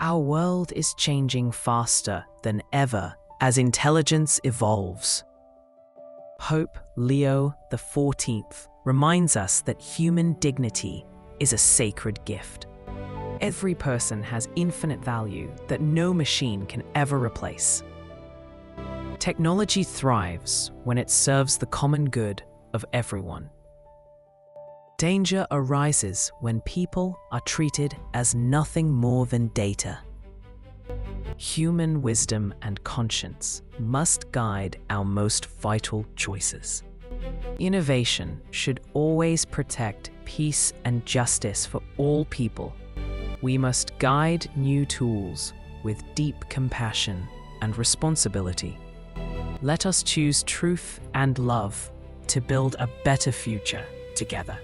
Our world is changing faster than ever as intelligence evolves. Pope Leo XIV reminds us that human dignity is a sacred gift. Every person has infinite value that no machine can ever replace. Technology thrives when it serves the common good of everyone. Danger arises when people are treated as nothing more than data. Human wisdom and conscience must guide our most vital choices. Innovation should always protect peace and justice for all people. We must guide new tools with deep compassion and responsibility. Let us choose truth and love to build a better future together.